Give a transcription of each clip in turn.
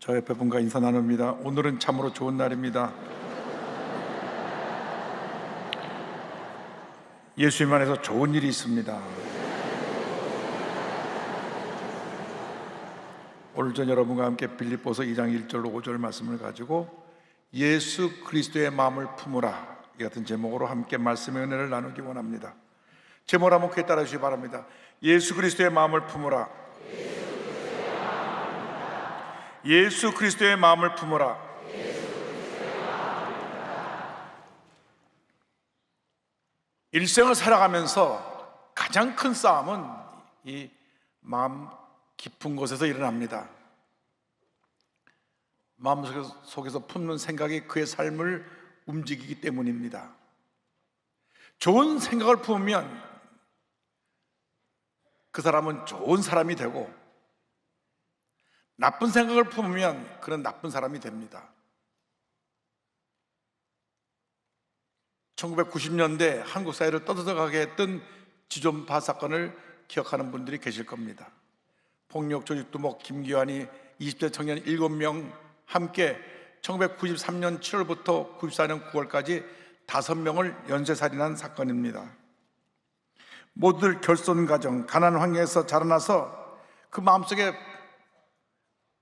저 옆에 분과 인사 나눕니다. 오늘은 참으로 좋은 날입니다. 예수님 안에서 좋은 일이 있습니다. 오늘 전 여러분과 함께 빌립보서 2장 1절로 5절 말씀을 가지고 예수 그리스도의 마음을 품으라, 이 같은 제목으로 함께 말씀의 은혜를 나누기 원합니다. 제목을 한번 크게 따라 주시기 바랍니다. 예수 그리스도의 마음을 품으라. 예수 그리스도의 마음을 품으라. 일생을 살아가면서 가장 큰 싸움은 이 마음 깊은 곳에서 일어납니다. 마음 속에서 품는 생각이 그의 삶을 움직이기 때문입니다. 좋은 생각을 품으면 그 사람은 좋은 사람이 되고, 나쁜 생각을 품으면 그는 나쁜 사람이 됩니다. 1990년대 한국 사회를 떠들어가게 했던 지존파 사건을 기억하는 분들이 계실 겁니다. 폭력 조직두목 김기환이 20대 청년 7명 함께 1993년 7월부터 94년 9월까지 5명을 연쇄살인한 사건입니다. 모두들 결손가정, 가난한 환경에서 자라나서 그 마음속에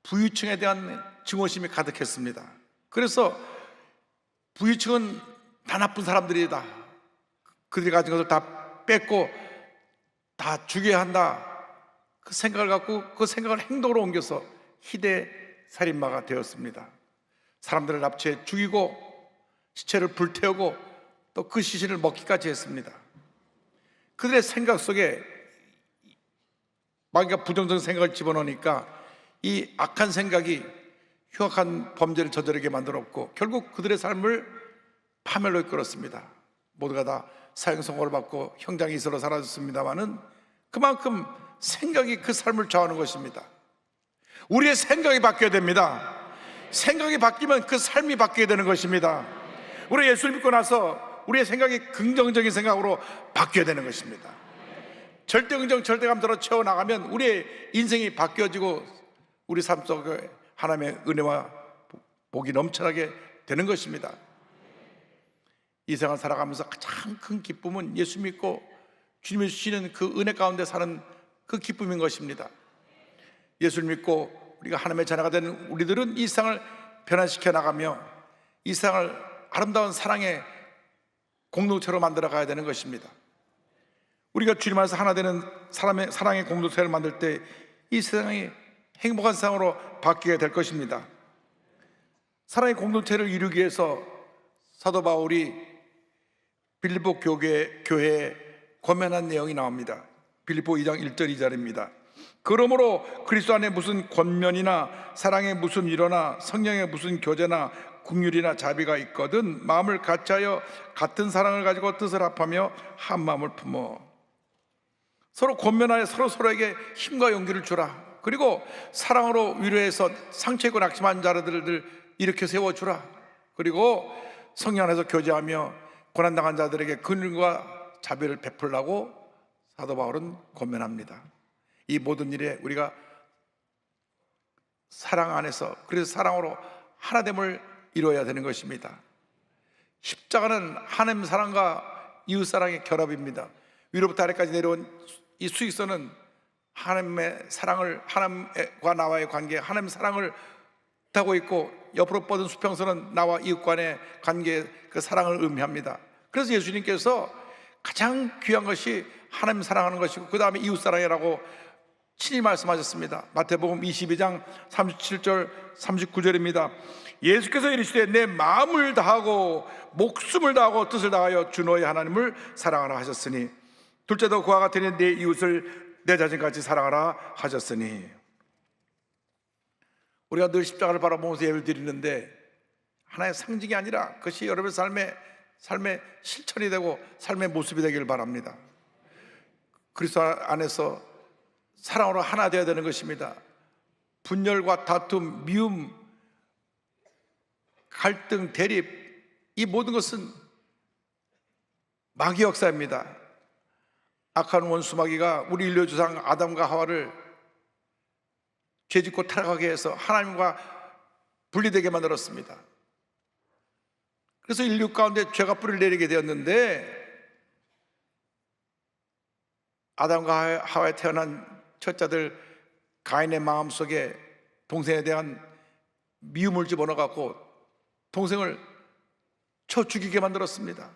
부유층에 대한 증오심이 가득했습니다. 그래서 부유층은 다 나쁜 사람들이다, 그들이 가진 것을 다 뺏고 다 죽여야 한다, 그 생각을 갖고 그 생각을 행동으로 옮겨서 희대살인마가 되었습니다. 사람들을 납치해 죽이고 시체를 불태우고 또 그 시신을 먹기까지 했습니다. 그들의 생각 속에 마귀가 부정적인 생각을 집어넣으니까 이 악한 생각이 흉악한 범죄를 저지르게 만들었고, 결국 그들의 삶을 파멸로 이끌었습니다. 모두가 다 사형 선고를 받고 형장이 있어로 사라졌습니다마는 그만큼 생각이 그 삶을 좌우하는 것입니다. 우리의 생각이 바뀌어야 됩니다. 생각이 바뀌면 그 삶이 바뀌게 되는 것입니다. 우리 예수를 믿고 나서 우리의 생각이 긍정적인 생각으로 바뀌어야 되는 것입니다. 절대 긍정, 절대감으로 채워나가면 우리의 인생이 바뀌어지고 우리 삶 속에 하나님의 은혜와 복이 넘쳐나게 되는 것입니다. 이 생활 살아가면서 가장 큰 기쁨은 예수 믿고 주님이 주시는 그 은혜 가운데 사는 그 기쁨인 것입니다. 예수를 믿고 우리가 하나님의 자녀가 되는 우리들은 이 세상을 변화시켜 나가며 이 세상을 아름다운 사랑의 공동체로 만들어 가야 되는 것입니다. 우리가 주님 안에서 하나 되는 사랑의 공동체를 만들 때 이 세상이 행복한 세상으로 바뀌게 될 것입니다. 사랑의 공동체를 이루기 위해서 사도 바울이 빌립보 교회에 권면한 내용이 나옵니다. 빌립보 2장 1절 2절입니다. 그러므로 그리스도 안에 무슨 권면이나 사랑에 무슨 위로나 성령의 무슨 교제나 긍휼이나 자비가 있거든 마음을 같이하여 같은 사랑을 가지고 뜻을 합하며 한 마음을 품어 서로 권면하여 서로에게 힘과 용기를 주라. 그리고 사랑으로 위로해서 상처 입고 낙심한 자들을 일으켜 세워주라. 그리고 성령 안에서 교제하며 고난당한 자들에게 긍휼과 자비를 베풀라고 사도 바울은 권면합니다. 이 모든 일에 우리가 사랑 안에서, 그래서 사랑으로 하나됨을 이루어야 되는 것입니다. 십자가는 하나님 사랑과 이웃 사랑의 결합입니다. 위로부터 아래까지 내려온 이 수익선은 하나님의 사랑을, 하나님과 나와의 관계, 하나님의 사랑을 타고 있고, 옆으로 뻗은 수평선은 나와 이웃 간의 관계, 그 사랑을 의미합니다. 그래서 예수님께서 가장 귀한 것이 하나님 사랑하는 것이고 그 다음에 이웃 사랑이라고 친히 말씀하셨습니다. 마태복음 22장 37절 39절입니다. 예수께서 이르시되 내 마음을 다하고 목숨을 다하고 뜻을 다하여 주 너의 하나님을 사랑하라 하셨으니 둘째도 그와 같으니 내 이웃을 내 자신같이 사랑하라 하셨으니. 우리가 늘 십자가를 바라보면서 예배를 드리는데 하나의 상징이 아니라 그것이 여러분의 삶의 실천이 되고 삶의 모습이 되기를 바랍니다. 그리스도 안에서 사랑으로 하나 되어야 되는 것입니다. 분열과 다툼, 미움, 갈등, 대립, 이 모든 것은 마귀 역사입니다. 악한 원수 마귀가 우리 인류 조상 아담과 하와를 죄짓고 타락하게 해서 하나님과 분리되게 만들었습니다. 그래서 인류 가운데 죄가 뿌리를 내리게 되었는데, 아담과 하와에 태어난 첫자들 가인의 마음속에 동생에 대한 미움을 집어넣어갖고 동생을 쳐 죽이게 만들었습니다.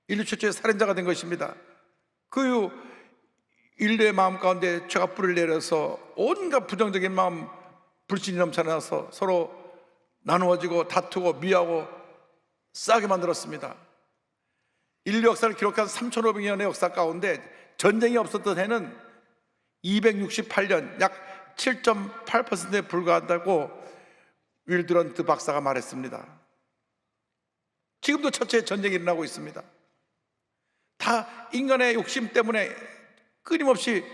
인류 최초의 살인자가 된 것입니다. 그 이후 인류의 마음 가운데 죄가 뿌리를 내려서 온갖 부정적인 마음, 불신이 넘쳐나서 서로 나누어지고 다투고 미워하고 싸게 만들었습니다. 인류 역사를 기록한 3,500년의 역사 가운데 전쟁이 없었던 해는 268년, 약 7.8%에 불과한다고 윌드런트 박사가 말했습니다. 지금도 첫째 전쟁이 일어나고 있습니다. 다 인간의 욕심 때문에 끊임없이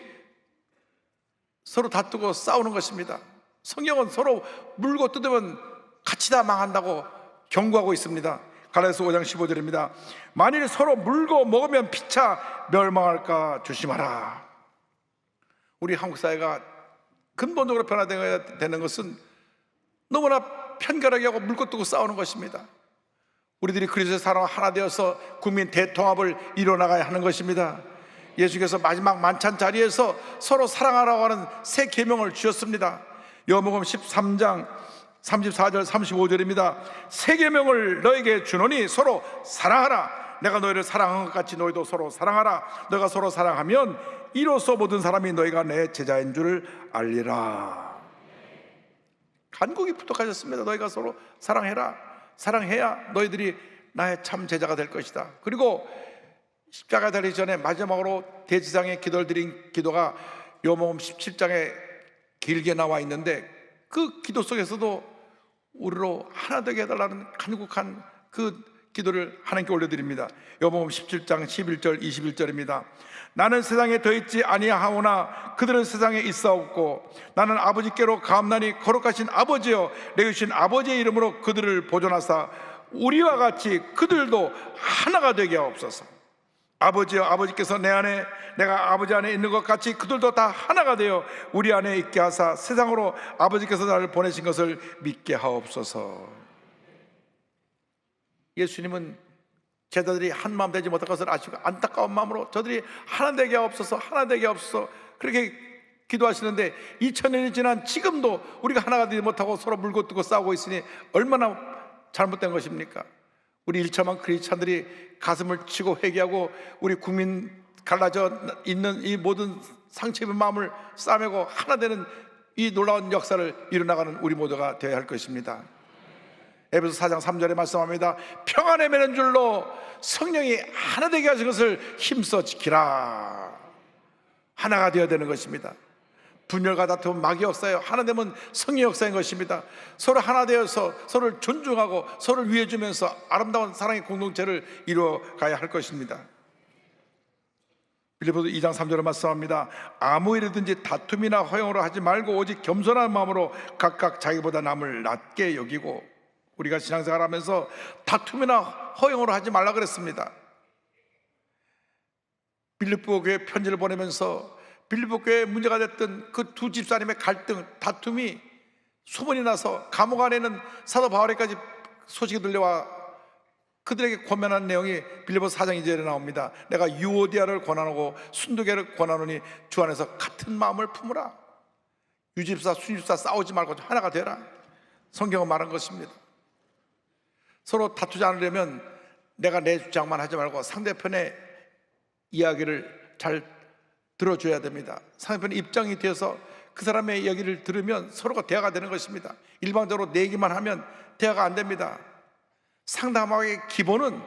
서로 다투고 싸우는 것입니다. 성경은 서로 물고 뜯으면 같이 다 망한다고 경고하고 있습니다. 갈라디아서 5장 15절입니다. 만일 서로 물고 먹으면 피차 멸망할까 조심하라. 우리 한국 사회가 근본적으로 변화되어야 되는 것은 너무나 편결하게 하고 물고 뜯고 싸우는 것입니다. 우리들이 그리스도의 사랑 하나 되어서 국민 대통합을 이뤄나가야 하는 것입니다. 예수께서 마지막 만찬 자리에서 서로 사랑하라고 하는 새 계명을 주셨습니다. 요한복음 13장 34절 35절입니다. 새 계명을 너에게 주노니 서로 사랑하라. 내가 너희를 사랑한 것 같이 너희도 서로 사랑하라. 너희가 서로 사랑하면 이로써 모든 사람이 너희가 내 제자인 줄을 알리라. 간곡히 부탁하셨습니다. 너희가 서로 사랑해라. 사랑해야 너희들이 나의 참 제자가 될 것이다. 그리고 십자가 달리기 전에 마지막으로 대지상에 기도를 드린 기도가 요한복음 17장에 길게 나와 있는데, 그 기도 속에서도 우리로 하나 되게 해달라는 간곡한 그 기도를 하나님께 올려드립니다. 요한복음 17장 11절 21절입니다. 나는 세상에 더 있지 아니하오나 그들은 세상에 있사옵고 나는 아버지께로 가옵나니 거룩하신 아버지여 내게 주신 아버지의 이름으로 그들을 보존하사 우리와 같이 그들도 하나가 되게 하옵소서. 아버지여 아버지께서 내 안에 내가 아버지 안에 있는 것 같이 그들도 다 하나가 되어 우리 안에 있게 하사 세상으로 아버지께서 나를 보내신 것을 믿게 하옵소서. 예수님은 제자들이 한 마음 되지 못할 것을 아시고 안타까운 마음으로 저들이 하나 되게 하옵소서, 하나 되게 하옵소서 그렇게 기도하시는데 2000년이 지난 지금도 우리가 하나가 되지 못하고 서로 물고 뜯고 싸우고 있으니 얼마나 잘못된 것입니까? 우리 일처만 크리스찬들이 가슴을 치고 회개하고 우리 국민 갈라져 있는 이 모든 상처 입은 마음을 싸매고 하나 되는 이 놀라운 역사를 이뤄나가는 우리 모두가 되어야 할 것입니다. 에베소 4장 3절에 말씀합니다. 평안에 매는 줄로 성령이 하나 되게 하신 것을 힘써 지키라. 하나가 되어야 되는 것입니다. 분열과 다툼은 마귀 역사예요. 하나 되면 성의 역사인 것입니다. 서로 하나 되어서 서로를 존중하고 서로를 위해주면서 아름다운 사랑의 공동체를 이루어가야 할 것입니다. 빌립보서 2장 3절에 말씀합니다. 아무 일이든지 다툼이나 허용으로 하지 말고 오직 겸손한 마음으로 각각 자기보다 남을 낮게 여기고, 우리가 신앙생활 하면서 다툼이나 허용으로 하지 말라 그랬습니다. 빌립보 교회 편지를 보내면서 빌립보 교회에 문제가 됐던 그 두 집사님의 갈등, 다툼이 소문이 나서 감옥 안에는 사도 바울에까지 소식이 들려와 그들에게 권면한 내용이 빌립보서 4장 2절에 나옵니다. 내가 유오디아를 권하고 순두개를 권하노니 주 안에서 같은 마음을 품으라. 유집사 순집사 싸우지 말고 하나가 되라. 성경은 말한 것입니다. 서로 다투지 않으려면 내가 내 주장만 하지 말고 상대편의 이야기를 잘 들어줘야 됩니다. 상대편의 입장이 되어서 그 사람의 이야기를 들으면 서로가 대화가 되는 것입니다. 일방적으로 내 얘기만 하면 대화가 안 됩니다. 상담학의 기본은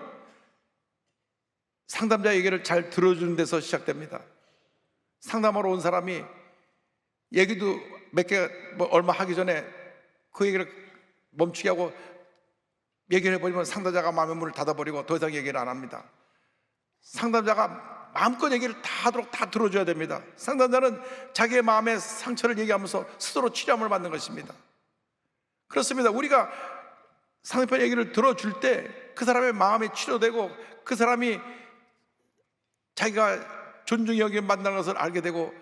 상담자 얘기를 잘 들어주는 데서 시작됩니다. 상담하러 온 사람이 얘기도 몇 개 얼마 하기 전에 그 얘기를 멈추게 하고 얘기를 해버리면 상담자가 마음의 문을 닫아버리고 더 이상 얘기를 안 합니다. 상담자가 마음껏 얘기를 다 하도록 다 들어줘야 됩니다. 상담자는 자기의 마음의 상처를 얘기하면서 스스로 치료함을 받는 것입니다. 그렇습니다. 우리가 상대편 얘기를 들어줄 때 그 사람의 마음이 치료되고 그 사람이 자기가 존중이 여기에 만나는 것을 알게 되고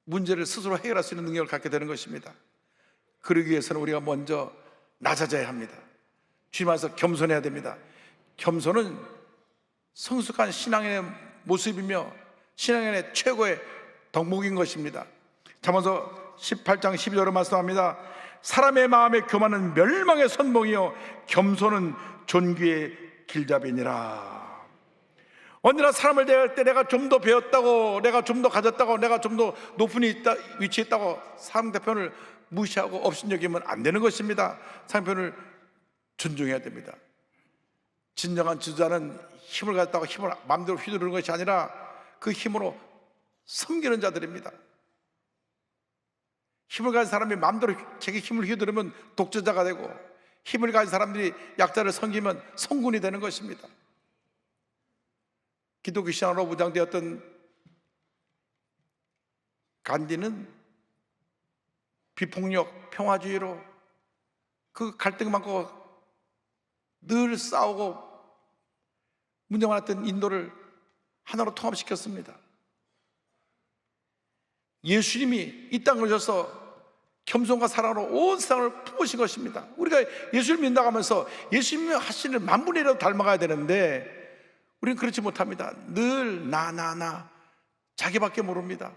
문제를 스스로 해결할 수 있는 능력을 갖게 되는 것입니다. 그러기 위해서는 우리가 먼저 낮아져야 합니다. 주님 안에서 겸손해야 됩니다. 겸손은 성숙한 신앙인의 모습이며 신앙인의 최고의 덕목인 것입니다. 잠언서 18장 12절로 말씀합니다. 사람의 마음에 교만은 멸망의 선봉이요 겸손은 존귀의 길잡이니라. 언제나 사람을 대할 때 내가 좀 더 배웠다고, 내가 좀 더 가졌다고, 내가 좀 더 높은 위치에 있다고 상대편을 무시하고 업신여기면 안 되는 것입니다. 상대편을 존중해야 됩니다. 진정한 지도자는 힘을 가졌다고 힘을 마음대로 휘두르는 것이 아니라 그 힘으로 섬기는 자들입니다. 힘을 가진 사람이 마음대로 자기 힘을 휘두르면 독재자가 되고, 힘을 가진 사람들이 약자를 섬기면 성군이 되는 것입니다. 기독교 신앙으로 무장되었던 간디는 비폭력, 평화주의로 그 갈등 많고 늘 싸우고 문제 많았던 인도를 하나로 통합시켰습니다. 예수님이 이 땅을 오셔서 겸손과 사랑으로 온 세상을 품으신 것입니다. 우리가 예수를 믿는다고 하면서 예수님이 하시는 만분이라도 닮아가야 되는데 우리는 그렇지 못합니다. 늘 나 자기밖에 모릅니다.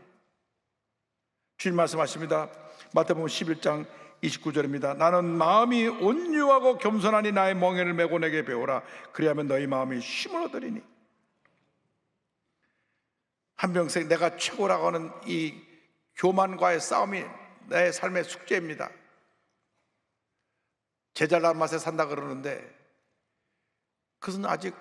주님 말씀하십니다. 마태복음 11장 29절입니다. 나는 마음이 온유하고 겸손하니 나의 멍에를 메고 내게 배우라. 그리하면 너희 마음이 쉼을 얻으리니. 한평생 내가 최고라고 하는 이 교만과의 싸움이 내 삶의 숙제입니다. 제잘난 맛에 산다 그러는데 그것은 아직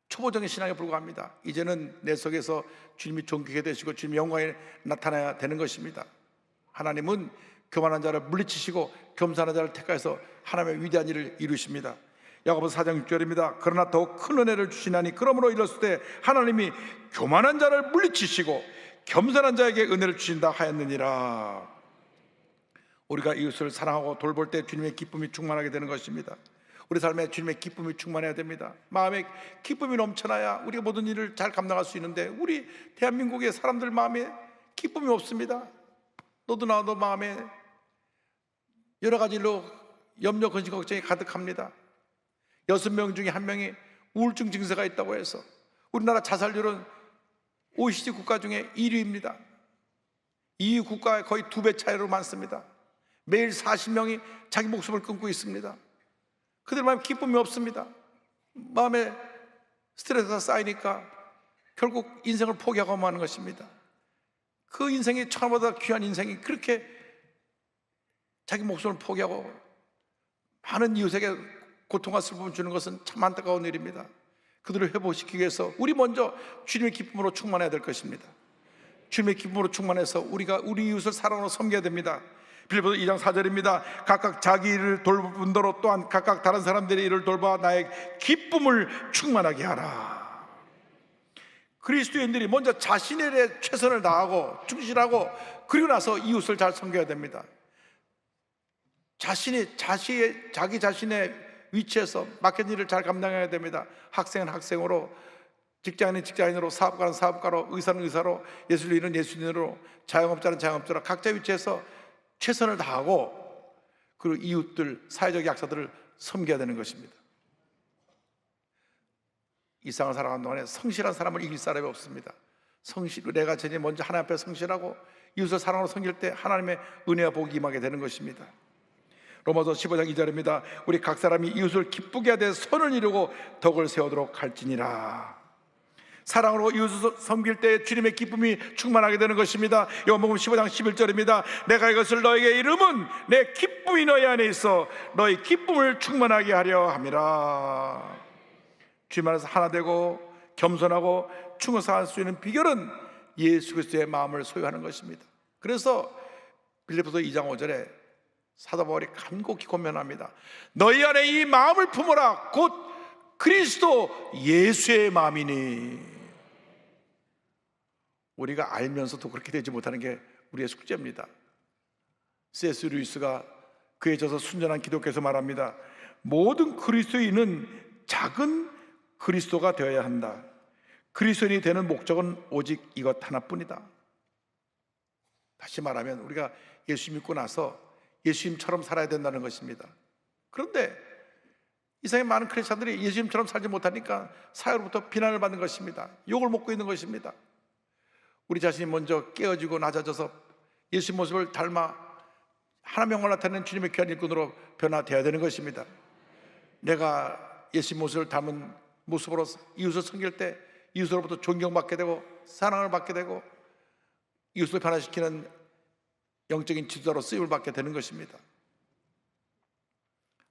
초보적인 신앙에 불과합니다. 이제는 내 속에서 주님이 존귀게 되시고 주님의 영광이 나타나야 되는 것입니다. 하나님은 교만한 자를 물리치시고 겸손한 자를 택하여서 하나님의 위대한 일을 이루십니다. 야고보서 4장 6절입니다. 그러나 더욱 큰 은혜를 주시나니 그러므로 이르실 때 하나님이 교만한 자를 물리치시고 겸손한 자에게 은혜를 주신다 하였느니라. 우리가 이웃을 사랑하고 돌볼 때 주님의 기쁨이 충만하게 되는 것입니다. 우리 삶에 주님의 기쁨이 충만해야 됩니다. 마음에 기쁨이 넘쳐나야 우리가 모든 일을 잘 감당할 수 있는데 우리 대한민국의 사람들 마음에 기쁨이 없습니다. 너도 나도 마음에 여러 가지 일로 염려, 근심, 걱정이 가득합니다. 6명 중에 1명이 우울증 증세가 있다고 해서 우리나라 자살률은 OECD 국가 중에 1위입니다. EU 국가의 거의 2배 차이로 많습니다. 매일 40명이 자기 목숨을 끊고 있습니다. 그들 마음에 기쁨이 없습니다. 마음에 스트레스가 쌓이니까 결국 인생을 포기하고 마는 것입니다. 그 인생이 천하보다 귀한 인생이 그렇게 자기 목숨을 포기하고 많은 이웃에게 고통과 슬픔을 주는 것은 참 안타까운 일입니다. 그들을 회복시키기 위해서 우리 먼저 주님의 기쁨으로 충만해야 될 것입니다. 주님의 기쁨으로 충만해서 우리가 우리 이웃을 사랑으로 섬겨야 됩니다. 빌립보서 2장 4절입니다. 각각 자기 일을 돌본 대로 또한 각각 다른 사람들의 일을 돌봐 나의 기쁨을 충만하게 하라. 그리스도인들이 먼저 자신의 일에 최선을 다하고 충실하고 그리고 나서 이웃을 잘 섬겨야 됩니다. 자기 자신의 위치에서 맡긴 일을 잘 감당해야 됩니다. 학생은 학생으로, 직장인은 직장인으로, 사업가는 사업가로, 의사는 의사로, 예술인은 예술인으로, 자영업자는 자영업자로 각자 위치에서 최선을 다하고 그리고 이웃들, 사회적 약자들을 섬겨야 되는 것입니다. 이 세상을 살아가는 동안에 성실한 사람을 이길 사람이 없습니다. 내가 제일 먼저 하나님 앞에 성실하고 이웃을 사랑으로 섬길 때 하나님의 은혜와 복이 임하게 되는 것입니다. 로마서 15장 2절입니다. 우리 각 사람이 이웃을 기쁘게 하되 선을 이루고 덕을 세우도록 할지니라. 사랑으로 이웃을 섬길 때 주님의 기쁨이 충만하게 되는 것입니다. 요한복음 15장 11절입니다. 내가 이것을 너에게 이름은 내 기쁨이 너희 안에 있어 너희 기쁨을 충만하게 하려 함이라. 주님 안에서 하나 되고 겸손하고 충성할 수 있는 비결은 예수 그리스도의 마음을 소유하는 것입니다. 그래서 빌립보서 2장 5절에 사도 바울이 간곡히 권면합니다. 너희 안에 이 마음을 품어라. 곧 그리스도 예수의 마음이니. 우리가 알면서도 그렇게 되지 못하는 게 우리의 숙제입니다. C.S. 루이스가 그에 져서 순전한 기독교에서 말합니다. 모든 그리스도인은 작은 그리스도가 되어야 한다. 그리스도인이 되는 목적은 오직 이것 하나뿐이다. 다시 말하면 우리가 예수 믿고 나서 예수님처럼 살아야 된다는 것입니다. 그런데 이상의 많은 크리스천들이 예수님처럼 살지 못하니까 사회로부터 비난을 받는 것입니다. 욕을 먹고 있는 것입니다. 우리 자신이 먼저 깨어지고 낮아져서 예수님 모습을 닮아 하나님 영광을 나타내는 주님의 귀한 일꾼으로 변화되어야 되는 것입니다. 내가 예수님 모습을 닮은 모습으로 이웃을 섬길 때 이웃으로부터 존경받게 되고 사랑을 받게 되고 이웃을 변화시키는 영적인 지도자로 쓰임을 받게 되는 것입니다.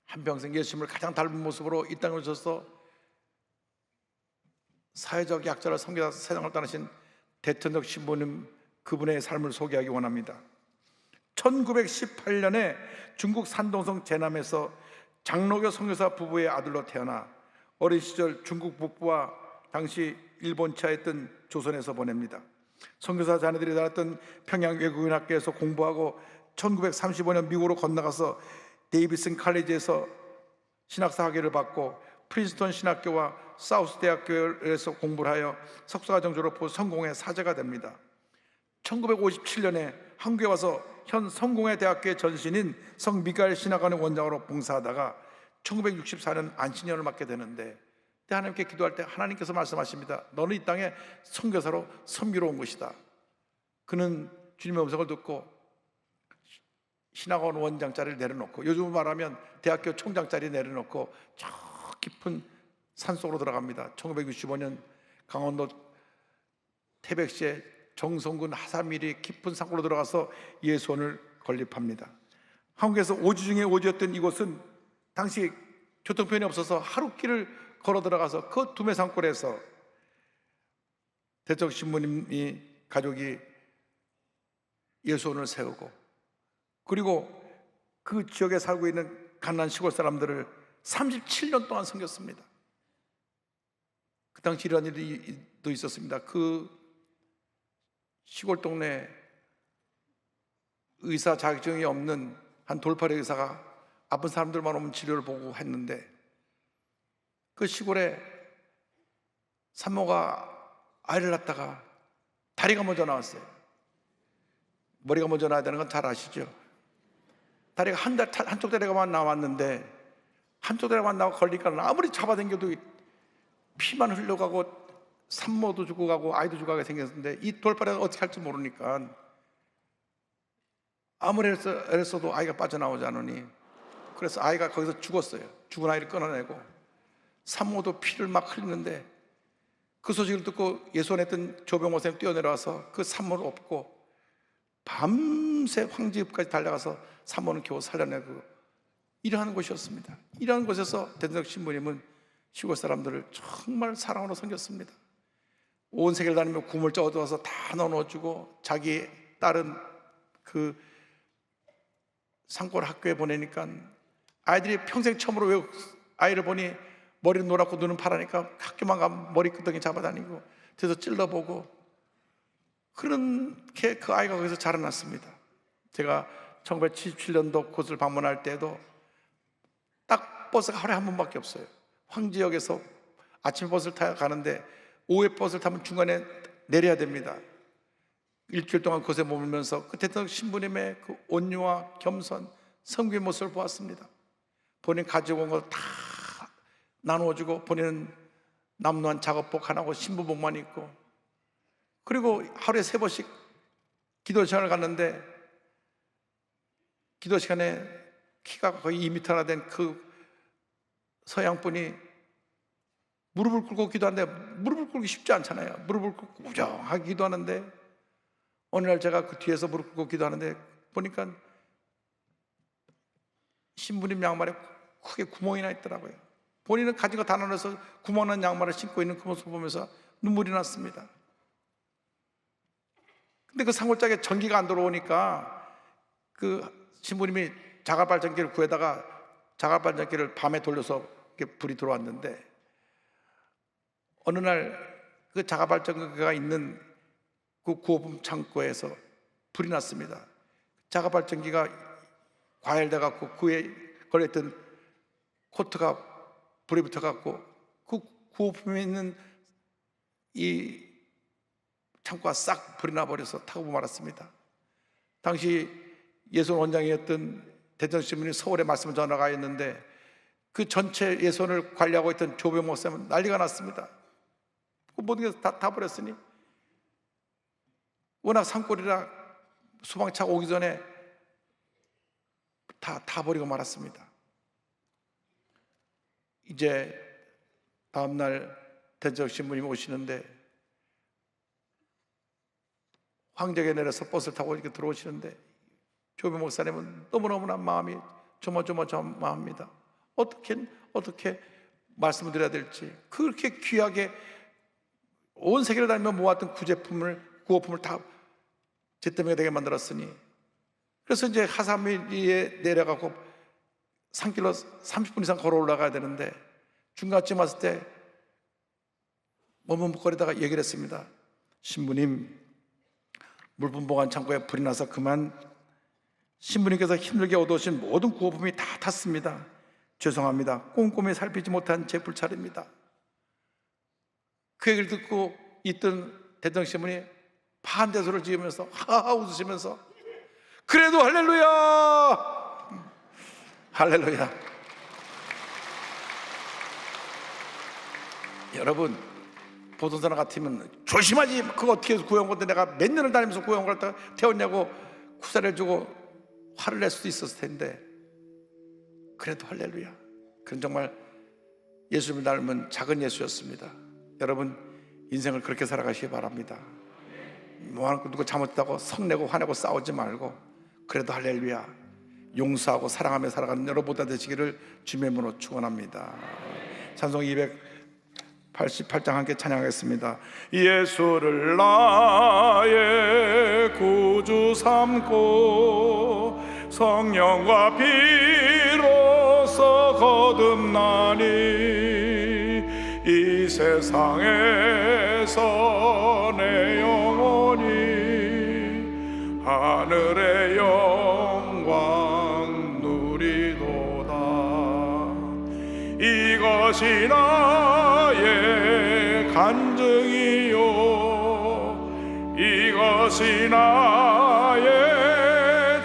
한평생 예수님을 가장 닮은 모습으로 이 땅에 오셔서 사회적 약자를 섬기다 세상을 떠나신 대천덕 신부님, 그분의 삶을 소개하기 원합니다. 1918년에 중국 산동성 제남에서 장로교 선교사 부부의 아들로 태어나 어린 시절 중국 북부와 당시 일본 치하했던 조선에서 보냅니다. 선교사 자녀들이 다녔던 평양 외국인 학교에서 공부하고 1935년 미국으로 건너가서 데이비슨 칼리지에서 신학사 학위를 받고 프린스턴 신학교와 사우스 대학교에서 공부를 하여 석사과정 졸업 후 성공회 사제가 됩니다. 1957년에 한국에 와서 현 성공회 대학교의 전신인 성 미카엘 신학원의 원장으로 봉사하다가 1964년 안신년을 맡게 되는데 그때 하나님께 기도할 때 하나님께서 말씀하십니다. 너는 이 땅에 선교사로 섬기러 온 것이다. 그는 주님의 음성을 듣고 신학원 원장 자리를 내려놓고, 요즘 말하면 대학교 총장 자리 내려놓고 저 깊은 산속으로 들어갑니다. 1965년 강원도 태백시의 정성군 하사밀이 깊은 산골로 들어가서 예수원을 건립합니다. 한국에서 오지 중에 오지였던 이곳은 당시 교통편이 없어서 하루길을 걸어 들어가서 그 두메 산골에서 대적 신부님이 가족이 예수원을 세우고, 그리고 그 지역에 살고 있는 가난한 시골 사람들을 37년 동안 섬겼습니다. 그 당시 이런 일도 있었습니다. 그 시골 동네 의사 자격증이 없는 한 돌팔이 의사가 아픈 사람들만 오면 치료를 보고 했는데, 그 시골에 산모가 아이를 낳다가 다리가 먼저 나왔어요. 머리가 먼저 나야 되는 건 잘 아시죠? 다리가 한쪽 다리가만 나왔는데, 한쪽 다리가만 나와 걸리니까 아무리 잡아당겨도 피만 흘러가고 산모도 죽어가고 아이도 죽어가게 생겼는데, 이 돌팔이가 어떻게 할지 모르니까 아무리 애써도 아이가 빠져나오지 않으니, 그래서 아이가 거기서 죽었어요. 죽은 아이를 끊어내고 산모도 피를 막 흘리는데, 그 소식을 듣고 예수원에 있던 조병호 선생님 뛰어내려와서 그 산모를 업고 밤새 황지읍까지 달려가서 산모는 겨우 살려내고 일하는 곳이었습니다. 이러한 곳에서 대전적 신부님은 시골 사람들을 정말 사랑으로 섬겼습니다. 온 세계를 다니며 구물자 얻어와서 다 나눠주고, 자기 딸은 그 산골 학교에 보내니까 아이들이 평생 처음으로 외국 아이를 보니 머리는 노랗고 눈은 파라니까 학교만 가면 머리끄덩이 잡아다니고 뒤에서 찔러보고, 그렇게 그 아이가 거기서 자라났습니다. 제가 1977년도 그곳을 방문할 때도 딱 버스가 하루에 한 번밖에 없어요. 황지역에서 아침 버스를 타고 가는데 오후에 버스를 타면 중간에 내려야 됩니다. 일주일 동안 그곳에 머물면서 그 대통령 신부님의 그 온유와 겸손, 성귀의 모습을 보았습니다. 본인 가지고 온 거 다 나누어주고, 본인은 남루한 작업복 하나고 신부복만 입고, 그리고 하루에 3번씩 기도 시간을 갔는데, 기도 시간에 키가 거의 2m나 된 그 서양분이 무릎을 꿇고 기도하는데, 무릎을 꿇기 쉽지 않잖아요. 무릎을 꿇고 우정하게 기도하는데, 어느 날 제가 그 뒤에서 무릎 꿇고 기도하는데 보니까 신부님 양말에 크게 구멍이 나 있더라고요. 본인은 가진 거 다 나눠서 구멍 난 양말을 신고 있는 그 모습을 보면서 눈물이 났습니다. 근데 그 산골짜기에 전기가 안 들어오니까 그 신부님이 자갈발전기를 구해다가 자갈발전기를 밤에 돌려서 이렇게 불이 들어왔는데, 어느 날 그 자갈발전기가 있는 그 구호품 창고에서 불이 났습니다. 자가발전기가 과열돼 갖고 그에 걸렸던 코트가 불이 붙어 갖고 그 구호품에 있는 이 창고가 싹 불이 나버려서 타고 말았습니다. 당시 예손 원장이었던 대전신문이 서울에 말씀 전화가 있는데 그 전체 예손을 관리하고 있던 조병 목사님은 난리가 났습니다. 모든 게 다 버렸으니 워낙 산골이라 소방차가 오기 전에 다 버리고 말았습니다. 이제 다음날 대전신문이 오시는데 황제에 내려서 버스를 타고 이렇게 들어오시는데 조병 목사님은 너무너무나 마음이 조마조마합니다. 어떻게 말씀을 드려야 될지, 그렇게 귀하게 온 세계를 다니며 모았던 구호품을 다 제 때문에 되게 만들었으니, 그래서 이제 하사미에 내려가고 산길로 30분 이상 걸어 올라가야 되는데 중간쯤 왔을 때 머뭇거리다가 얘기를 했습니다. 신부님, 물품 보관 창고에 불이 나서 그만 신부님께서 힘들게 얻어오신 모든 구호품이 다 탔습니다. 죄송합니다. 꼼꼼히 살피지 못한 제 불찰입니다. 그 얘기를 듣고 있던 대전신문이 반대소를 지으면서 하하 웃으시면서 그래도 할렐루야! 할렐루야! 여러분, 보통 사람 같으면 조심하지, 그거 어떻게 해서 구해온 건데 내가 몇 년을 다니면서 구해온 걸 태웠냐고 쿠사를 주고 화를 낼 수도 있었을 텐데, 그래도 할렐루야. 그건 정말 예수님을 닮은 작은 예수였습니다. 여러분, 인생을 그렇게 살아가시기 바랍니다. 뭐 누구 잘못했다고 성내고 화내고 싸우지 말고 그래도 할렐루야, 용서하고 사랑하며 살아가는 여러분보다 되시기를 주님의 이름으로 축원합니다. 찬송 288장 함께 찬양하겠습니다. 예수를 나의 구주 삼고 성령과 피로써 거듭나니 이 세상에서 내 영혼이 하늘의 영광 누리도다. 이것이 나의 간증이요, 이것이 나의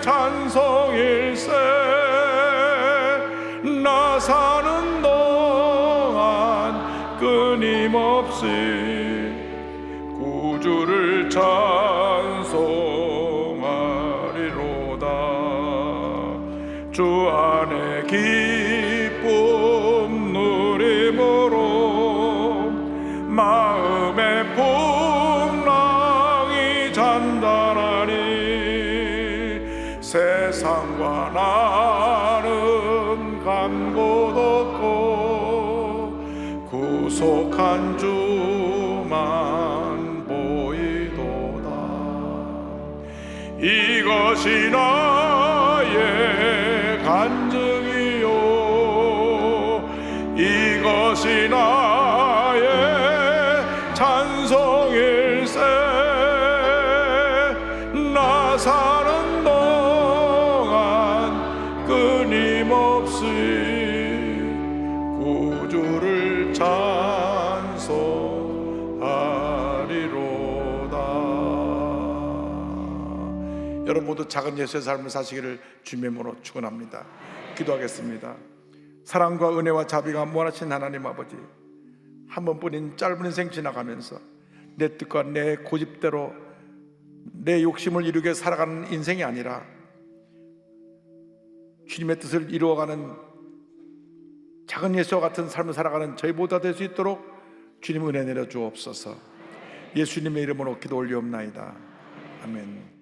찬송일세. 나 사는 동안 끊임없이 구주를 찬송하리로다. 주 안에 기쁨 누림으로 마음의 풍랑이 잔잔하니 세상과 나는 간 곳 없고 구속한 주만 보이도다. 이것이 나의 간증이요, 이것이 나의 찬송일세. 나 사는 동안 끊임없이 구주를 찬송하리로다. 여러분 모두 작은 예수의 삶을 사시기를 주님의 이름으로 축원합니다. 기도하겠습니다. 사랑과 은혜와 자비가 무한하신 하나님 아버지, 한 번뿐인 짧은 인생 지나가면서 내 뜻과 내 고집대로 내 욕심을 이루게 살아가는 인생이 아니라 주님의 뜻을 이루어가는 작은 예수와 같은 삶을 살아가는 저희 모두가 될 수 있도록 주님 은혜 내려 주옵소서. 예수님의 이름으로 기도 올리옵나이다. 아멘.